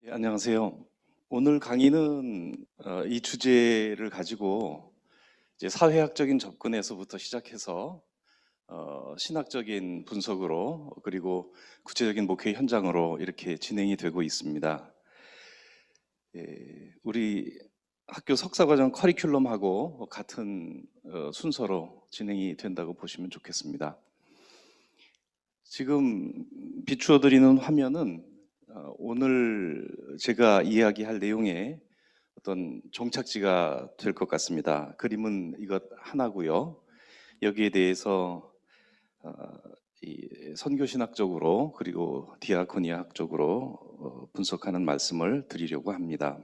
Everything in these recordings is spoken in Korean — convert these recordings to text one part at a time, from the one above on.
네, 안녕하세요. 오늘 강의는 이 주제를 가지고 이제 사회학적인 접근에서부터 시작해서 신학적인 분석으로 그리고 구체적인 목회 현장으로 이렇게 진행이 되고 있습니다. 우리 학교 석사과정 커리큘럼하고 같은 순서로 진행이 된다고 보시면 좋겠습니다. 지금 비추어 드리는 화면은 오늘 제가 이야기할 내용의 어떤 종착지가 될 것 같습니다. 그림은 이것 하나고요. 여기에 대해서 어, 이 선교신학적으로 그리고 디아코니아학적으로 분석하는 말씀을 드리려고 합니다.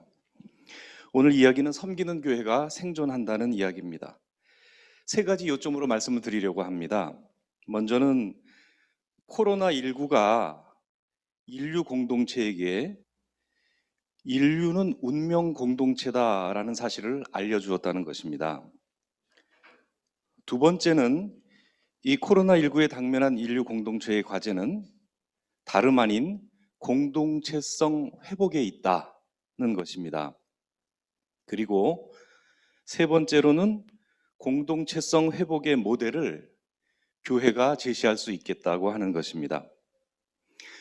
오늘 이야기는 섬기는 교회가 생존한다는 이야기입니다. 세 가지 요점으로 말씀을 드리려고 합니다. 먼저는 코로나19가 인류 공동체에게 인류는 운명 공동체다라는 사실을 알려주었다는 것입니다. 두 번째는 이 코로나19에 당면한 인류 공동체의 과제는 다름 아닌 공동체성 회복에 있다는 것입니다. 그리고 세 번째로는 공동체성 회복의 모델을 교회가 제시할 수 있겠다고 하는 것입니다.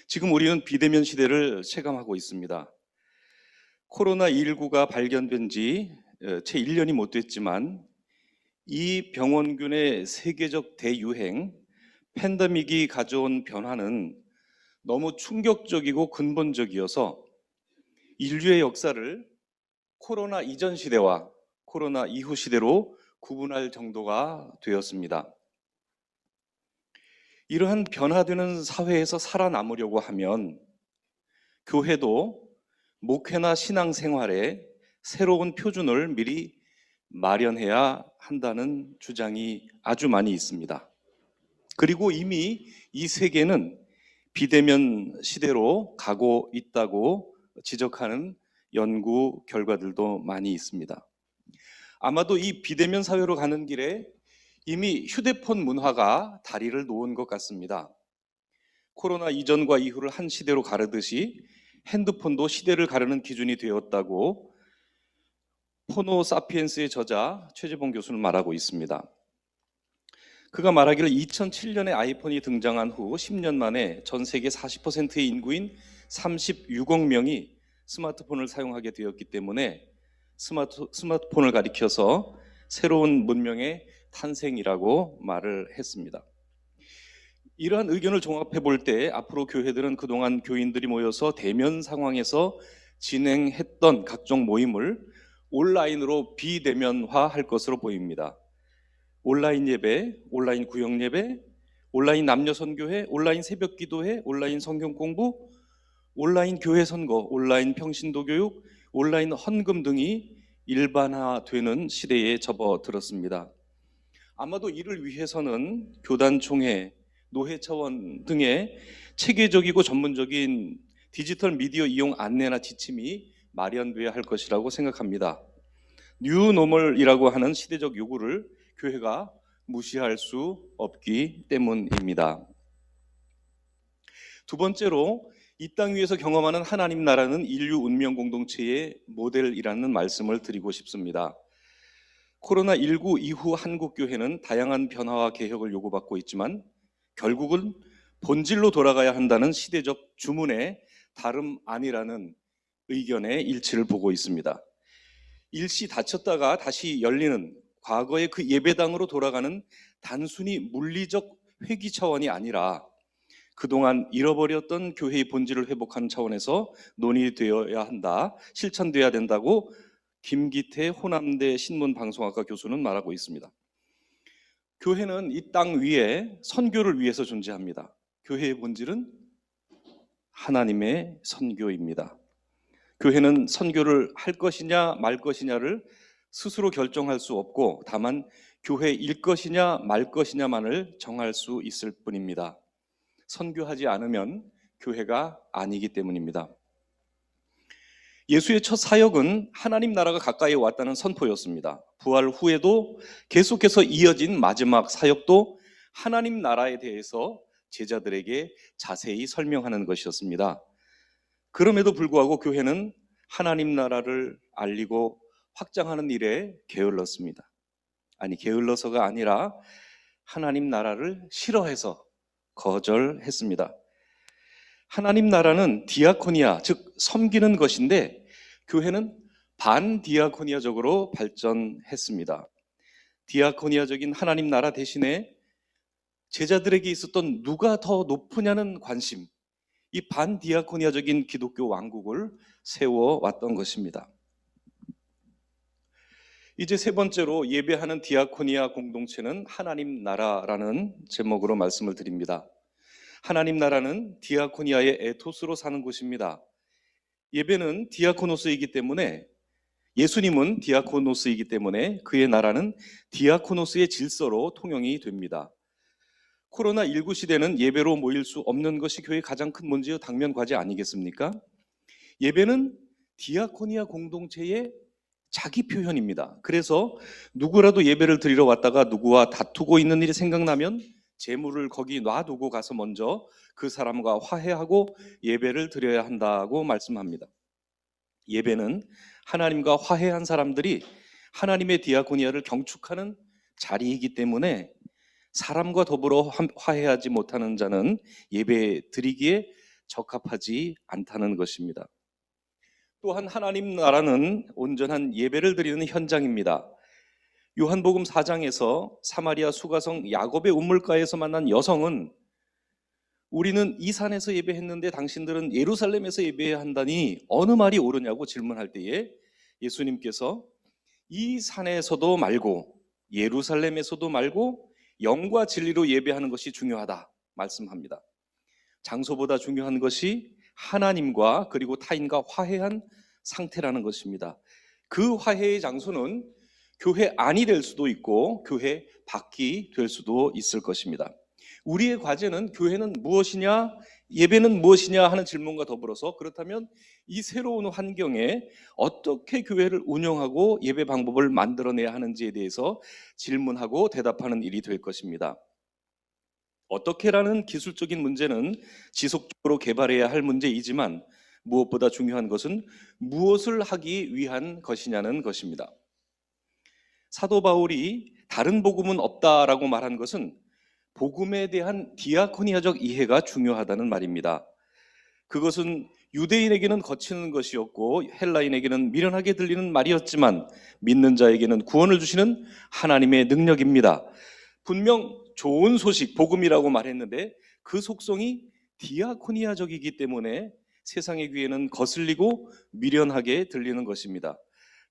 지금 우리는 비대면 시대를 체감하고 있습니다. 코로나19가 발견된 지 채 1년이 못 됐지만 이 병원균의 세계적 대유행, 팬데믹이 가져온 변화는 너무 충격적이고 근본적이어서 인류의 역사를 코로나 이전 시대와 코로나 이후 시대로 구분할 정도가 되었습니다. 이러한 변화되는 사회에서 살아남으려고 하면 교회도 목회나 신앙생활에 새로운 표준을 미리 마련해야 한다는 주장이 아주 많이 있습니다. 그리고 이미 이 세계는 비대면 시대로 가고 있다고 지적하는 연구 결과들도 많이 있습니다. 아마도 이 비대면 사회로 가는 길에 이미 휴대폰 문화가 다리를 놓은 것 같습니다. 코로나 이전과 이후를 한 시대로 가르듯이 핸드폰도 시대를 가르는 기준이 되었다고 호모 사피엔스의 저자 최재봉 교수는 말하고 있습니다. 그가 말하기를 2007년에 아이폰이 등장한 후 10년 만에 전 세계 40%의 인구인 36억 명이 스마트폰을 사용하게 되었기 때문에 스마트폰을 가리켜서 새로운 문명의 탄생이라고 말을 했습니다. 이러한 의견을 종합해 볼 때 앞으로 교회들은 그동안 교인들이 모여서 대면 상황에서 진행했던 각종 모임을 온라인으로 비대면화할 것으로 보입니다. 온라인 예배, 온라인 구역 예배, 온라인 남녀 선교회, 온라인 새벽 기도회, 온라인 성경 공부, 온라인 교회 선거, 온라인 평신도 교육, 온라인 헌금 등이 일반화되는 시대에 접어들었습니다. 아마도 이를 위해서는 교단 총회, 노회 차원 등의 체계적이고 전문적인 디지털 미디어 이용 안내나 지침이 마련돼야 할 것이라고 생각합니다. 뉴노멀이라고 하는 시대적 요구를 교회가 무시할 수 없기 때문입니다. 두 번째로 이 땅 위에서 경험하는 하나님 나라는 인류 운명 공동체의 모델이라는 말씀을 드리고 싶습니다. 코로나19 이후 한국 교회는 다양한 변화와 개혁을 요구받고 있지만 결국은 본질로 돌아가야 한다는 시대적 주문에 다름 아니라는 의견의 일치를 보고 있습니다. 일시 닫혔다가 다시 열리는 과거의 그 예배당으로 돌아가는 단순히 물리적 회귀 차원이 아니라 그동안 잃어버렸던 교회의 본질을 회복하는 차원에서 논의되어야 한다, 실천돼야 된다고 김기태 호남대 신문방송학과 교수는 말하고 있습니다. 교회는 이 땅 위에 선교를 위해서 존재합니다. 교회의 본질은 하나님의 선교입니다. 교회는 선교를 할 것이냐 말 것이냐를 스스로 결정할 수 없고 다만 교회일 것이냐 말 것이냐만을 정할 수 있을 뿐입니다. 선교하지 않으면 교회가 아니기 때문입니다. 예수의 첫 사역은 하나님 나라가 가까이 왔다는 선포였습니다. 부활 후에도 계속해서 이어진 마지막 사역도 하나님 나라에 대해서 제자들에게 자세히 설명하는 것이었습니다. 그럼에도 불구하고 교회는 하나님 나라를 알리고 확장하는 일에 게을렀습니다. 아니, 게을러서가 아니라 하나님 나라를 싫어해서 거절했습니다. 하나님 나라는 디아코니아, 즉 섬기는 것인데 교회는 반디아코니아적으로 발전했습니다. 디아코니아적인 하나님 나라 대신에 제자들에게 있었던 누가 더 높으냐는 관심, 이 반디아코니아적인 기독교 왕국을 세워왔던 것입니다. 이제 세 번째로 예배하는 디아코니아 공동체는 하나님 나라라는 제목으로 말씀을 드립니다. 하나님 나라는 디아코니아의 에토스로 사는 곳입니다. 예배는 디아코노스이기 때문에, 예수님은 디아코노스이기 때문에 그의 나라는 디아코노스의 질서로 통용이 됩니다. 코로나19 시대는 예배로 모일 수 없는 것이 교회의 가장 큰 문제요 당면 과제 아니겠습니까? 예배는 디아코니아 공동체의 자기 표현입니다. 그래서 누구라도 예배를 드리러 왔다가 누구와 다투고 있는 일이 생각나면 재물을 거기 놔두고 가서 먼저 그 사람과 화해하고 예배를 드려야 한다고 말씀합니다. 예배는 하나님과 화해한 사람들이 하나님의 디아코니아를 경축하는 자리이기 때문에 사람과 더불어 화해하지 못하는 자는 예배 드리기에 적합하지 않다는 것입니다. 또한 하나님 나라는 온전한 예배를 드리는 현장입니다. 요한복음 4장에서 사마리아 수가성 야곱의 우물가에서 만난 여성은 우리는 이 산에서 예배했는데 당신들은 예루살렘에서 예배해야 한다니 어느 말이 옳으냐고 질문할 때에 예수님께서 이 산에서도 말고 예루살렘에서도 말고 영과 진리로 예배하는 것이 중요하다 말씀합니다. 장소보다 중요한 것이 하나님과 그리고 타인과 화해한 상태라는 것입니다. 그 화해의 장소는 교회 안이 될 수도 있고 교회 밖이 될 수도 있을 것입니다. 우리의 과제는 교회는 무엇이냐, 예배는 무엇이냐 하는 질문과 더불어서 그렇다면 이 새로운 환경에 어떻게 교회를 운영하고 예배 방법을 만들어내야 하는지에 대해서 질문하고 대답하는 일이 될 것입니다. 어떻게라는 기술적인 문제는 지속적으로 개발해야 할 문제이지만 무엇보다 중요한 것은 무엇을 하기 위한 것이냐는 것입니다. 사도 바울이 다른 복음은 없다라고 말한 것은 복음에 대한 디아코니아적 이해가 중요하다는 말입니다. 그것은 유대인에게는 거치는 것이었고 헬라인에게는 미련하게 들리는 말이었지만 믿는 자에게는 구원을 주시는 하나님의 능력입니다. 분명 좋은 소식, 복음이라고 말했는데 그 속성이 디아코니아적이기 때문에 세상의 귀에는 거슬리고 미련하게 들리는 것입니다.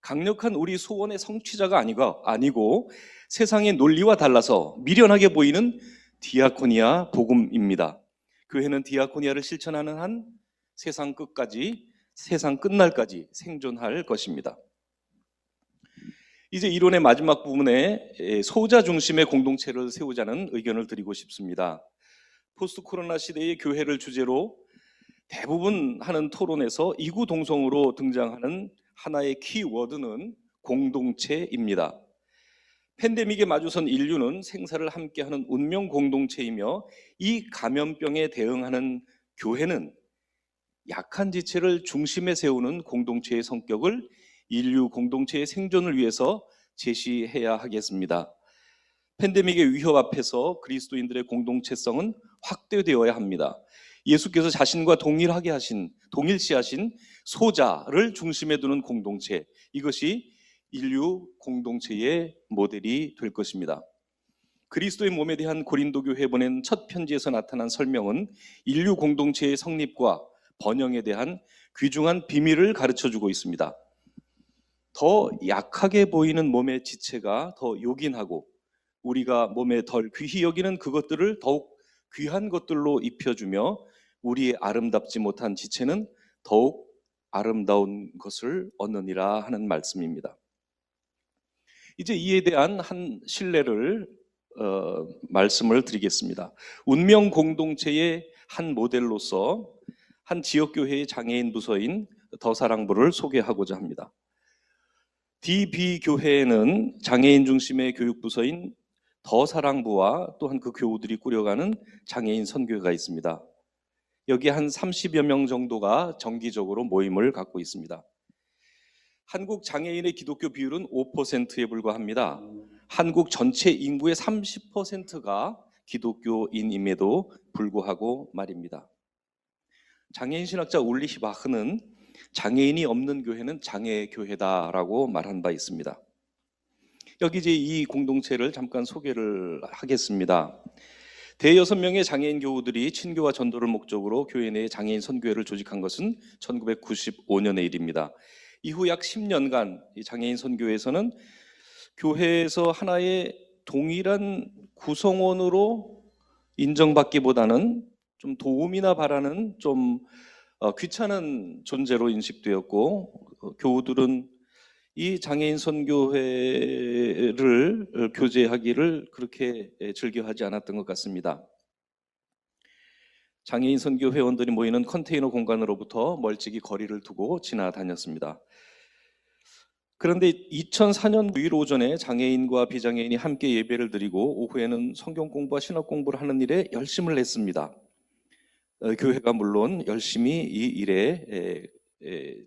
강력한 우리 소원의 성취자가 아니고 세상의 논리와 달라서 미련하게 보이는 디아코니아 복음입니다. 교회는 디아코니아를 실천하는 한 세상 끝까지, 세상 끝날까지 생존할 것입니다. 이제 이론의 마지막 부분에 소자 중심의 공동체를 세우자는 의견을 드리고 싶습니다. 포스트 코로나 시대의 교회를 주제로 대부분 하는 토론에서 이구동성으로 등장하는 하나의 키워드는 공동체입니다. 팬데믹에 마주선 인류는 생사를 함께하는 운명 공동체이며 이 감염병에 대응하는 교회는 약한 지체를 중심에 세우는 공동체의 성격을 인류 공동체의 생존을 위해서 제시해야 하겠습니다. 팬데믹의 위협 앞에서 그리스도인들의 공동체성은 확대되어야 합니다. 예수께서 자신과 동일시하신 소자를 중심에 두는 공동체, 이것이 인류 공동체의 모델이 될 것입니다. 그리스도의 몸에 대한 고린도 교회에 보낸 첫 편지에서 나타난 설명은 인류 공동체의 성립과 번영에 대한 귀중한 비밀을 가르쳐주고 있습니다. 더 약하게 보이는 몸의 지체가 더 요긴하고 우리가 몸에 덜 귀히 여기는 그것들을 더욱 귀한 것들로 입혀주며 우리의 아름답지 못한 지체는 더욱 아름다운 것을 얻느니라 하는 말씀입니다. 이제 이에 대한 한 신뢰를 말씀을 드리겠습니다. 운명 공동체의 한 모델로서 한 지역교회의 장애인 부서인 더사랑부를 소개하고자 합니다. DB교회에는 장애인 중심의 교육부서인 더사랑부와 또한 그 교우들이 꾸려가는 장애인 선교회가 있습니다. 여기 한 30여 명 정도가 정기적으로 모임을 갖고 있습니다. 한국 장애인의 기독교 비율은 5%에 불과합니다. 한국 전체 인구의 30%가 기독교인임에도 불구하고 말입니다. 장애인 신학자 울리히 바흐는 장애인이 없는 교회는 장애교회다라고 말한 바 있습니다. 여기 이제 이 공동체를 잠깐 소개를 하겠습니다. 대여섯 명의 장애인 교우들이 친교와 전도를 목적으로 교회 내에 장애인 선교회를 조직한 것은 1995년의 일입니다. 이후 약 10년간 이 장애인 선교회에서는 교회에서 하나의 동일한 구성원으로 인정받기보다는 좀 도움이나 바라는 좀 귀찮은 존재로 인식되었고, 교우들은 이 장애인 선교회를 교제하기를 그렇게 즐겨하지 않았던 것 같습니다. 장애인 선교 회원들이 모이는 컨테이너 공간으로부터 멀찍이 거리를 두고 지나다녔습니다. 그런데 2004년 9일 오전에 장애인과 비장애인이 함께 예배를 드리고 오후에는 성경 공부와 신학 공부를 하는 일에 열심을 냈습니다. 교회가 물론 열심히 이 일에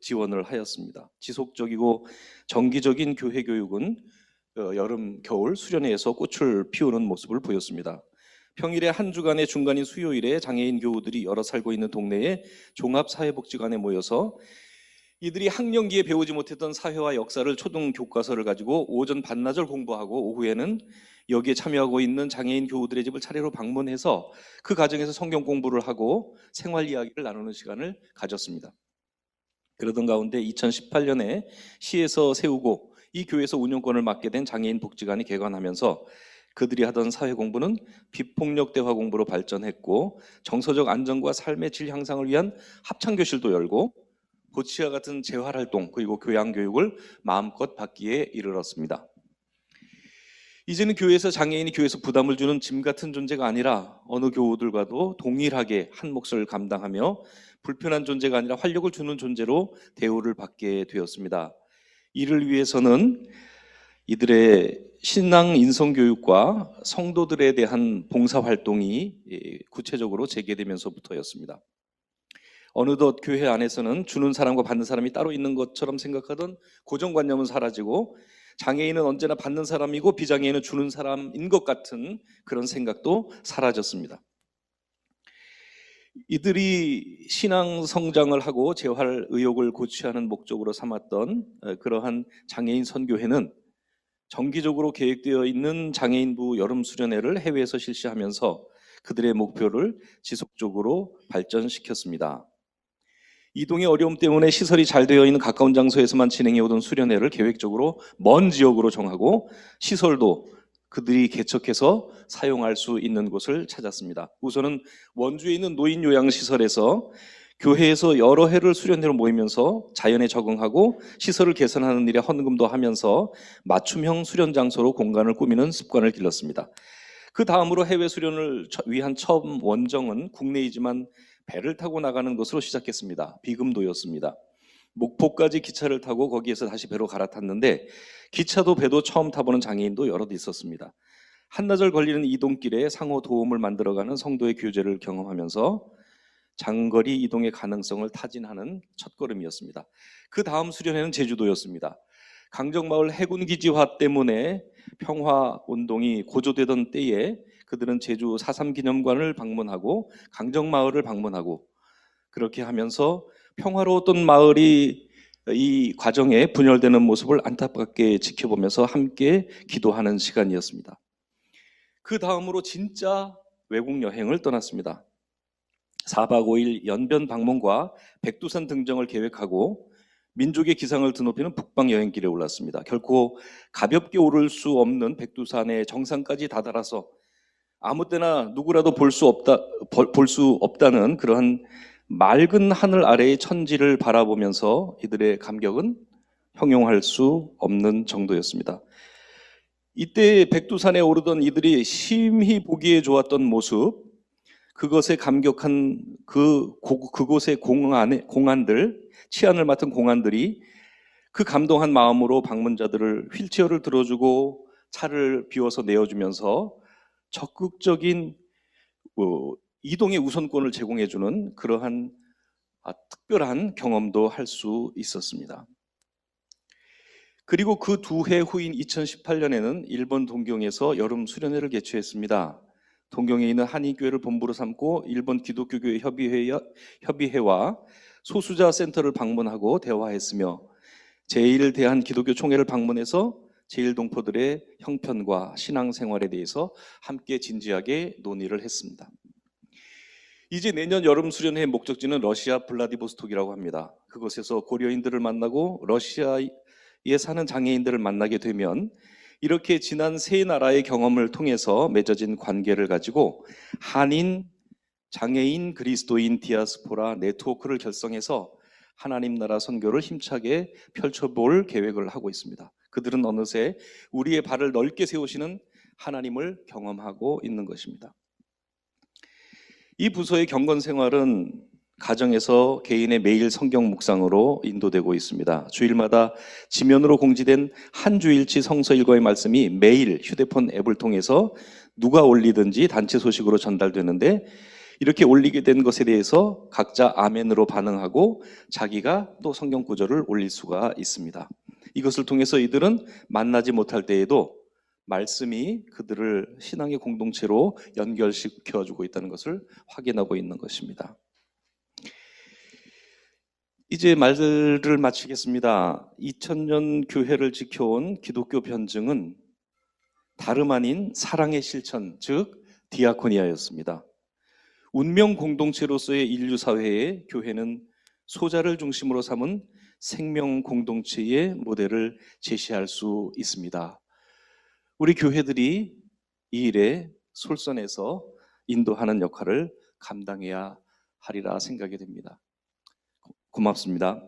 지원을 하였습니다. 지속적이고 정기적인 교회 교육은 여름, 겨울 수련회에서 꽃을 피우는 모습을 보였습니다. 평일에 한 주간의 중간인 수요일에 장애인 교우들이 여러 살고 있는 동네에 종합사회복지관에 모여서 이들이 학령기에 배우지 못했던 사회와 역사를 초등 교과서를 가지고 오전 반나절 공부하고 오후에는 여기에 참여하고 있는 장애인 교우들의 집을 차례로 방문해서 그 과정에서 성경 공부를 하고 생활 이야기를 나누는 시간을 가졌습니다. 그러던 가운데 2018년에 시에서 세우고 이 교회에서 운영권을 맡게 된 장애인 복지관이 개관하면서 그들이 하던 사회 공부는 비폭력 대화 공부로 발전했고, 정서적 안정과 삶의 질 향상을 위한 합창 교실도 열고 보치와 같은 재활활동 그리고 교양교육을 마음껏 받기에 이르렀습니다. 이제는 교회에서 장애인이 교회에서 부담을 주는 짐 같은 존재가 아니라 어느 교우들과도 동일하게 한 몫을 감당하며 불편한 존재가 아니라 활력을 주는 존재로 대우를 받게 되었습니다. 이를 위해서는 이들의 신앙 인성 교육과 성도들에 대한 봉사 활동이 구체적으로 재개되면서부터였습니다. 어느덧 교회 안에서는 주는 사람과 받는 사람이 따로 있는 것처럼 생각하던 고정관념은 사라지고, 장애인은 언제나 받는 사람이고 비장애인은 주는 사람인 것 같은 그런 생각도 사라졌습니다. 이들이 신앙 성장을 하고 재활 의욕을 고취하는 목적으로 삼았던 그러한 장애인 선교회는 정기적으로 계획되어 있는 장애인부 여름 수련회를 해외에서 실시하면서 그들의 목표를 지속적으로 발전시켰습니다. 이동의 어려움 때문에 시설이 잘 되어 있는 가까운 장소에서만 진행해 오던 수련회를 계획적으로 먼 지역으로 정하고, 시설도 그들이 개척해서 사용할 수 있는 곳을 찾았습니다. 우선은 원주에 있는 노인 요양시설에서 교회에서 여러 해를 수련회로 모이면서 자연에 적응하고 시설을 개선하는 일에 헌금도 하면서 맞춤형 수련 장소로 공간을 꾸미는 습관을 길렀습니다. 그 다음으로 해외 수련을 위한 처음 원정은 국내이지만 배를 타고 나가는 것으로 시작했습니다. 비금도였습니다. 목포까지 기차를 타고 거기에서 다시 배로 갈아탔는데, 기차도 배도 처음 타보는 장애인도 여럿 있었습니다. 한나절 걸리는 이동길에 상호 도움을 만들어가는 성도의 교제를 경험하면서 장거리 이동의 가능성을 타진하는 첫걸음이었습니다. 그 다음 수련회는 제주도였습니다. 강정마을 해군기지화 때문에 평화운동이 고조되던 때에 그들은 제주 4.3 기념관을 방문하고 강정마을을 방문하고, 그렇게 하면서 평화로웠던 마을이 이 과정에 분열되는 모습을 안타깝게 지켜보면서 함께 기도하는 시간이었습니다. 그 다음으로 진짜 외국 여행을 떠났습니다. 4박 5일 연변 방문과 백두산 등정을 계획하고 민족의 기상을 드높이는 북방 여행길에 올랐습니다. 결코 가볍게 오를 수 없는 백두산의 정상까지 다다라서 아무 때나 누구라도 볼 수 없다는 그러한 맑은 하늘 아래의 천지를 바라보면서 이들의 감격은 형용할 수 없는 정도였습니다. 이때 백두산에 오르던 이들이 심히 보기에 좋았던 모습, 그것에 감격한 그곳의 공안들, 치안을 맡은 공안들이 그 감동한 마음으로 방문자들을 휠체어를 들어주고 차를 비워서 내어주면서 적극적인 이동의 우선권을 제공해주는 그러한 특별한 경험도 할 수 있었습니다. 그리고 그 두 해 후인 2018년에는 일본 동경에서 여름 수련회를 개최했습니다. 동경에 있는 한인교회를 본부로 삼고 일본 기독교교회 협의회와 소수자 센터를 방문하고 대화했으며 제1대한 기독교 총회를 방문해서 제1동포들의 형편과 신앙생활에 대해서 함께 진지하게 논의를 했습니다. 이제 내년 여름 수련회의 목적지는 러시아 블라디보스톡이라고 합니다. 그곳에서 고려인들을 만나고 러시아에 사는 장애인들을 만나게 되면 이렇게 지난 세 나라의 경험을 통해서 맺어진 관계를 가지고 한인, 장애인, 그리스도인 디아스포라 네트워크를 결성해서 하나님 나라 선교를 힘차게 펼쳐볼 계획을 하고 있습니다. 그들은 어느새 우리의 발을 넓게 세우시는 하나님을 경험하고 있는 것입니다. 이 부서의 경건 생활은 가정에서 개인의 매일 성경 묵상으로 인도되고 있습니다. 주일마다 지면으로 공지된 한 주일치 성서 일과의 말씀이 매일 휴대폰 앱을 통해서 누가 올리든지 단체 소식으로 전달되는데 이렇게 올리게 된 것에 대해서 각자 아멘으로 반응하고 자기가 또 성경 구절을 올릴 수가 있습니다. 이것을 통해서 이들은 만나지 못할 때에도 말씀이 그들을 신앙의 공동체로 연결시켜주고 있다는 것을 확인하고 있는 것입니다. 이제 말들을 마치겠습니다. 2000년 교회를 지켜온 기독교 변증은 다름 아닌 사랑의 실천, 즉 디아코니아였습니다. 운명 공동체로서의 인류 사회에 교회는 소자를 중심으로 삼은 생명 공동체의 모델을 제시할 수 있습니다. 우리 교회들이 이 일에 솔선해서 인도하는 역할을 감당해야 하리라 생각이 됩니다. 고맙습니다.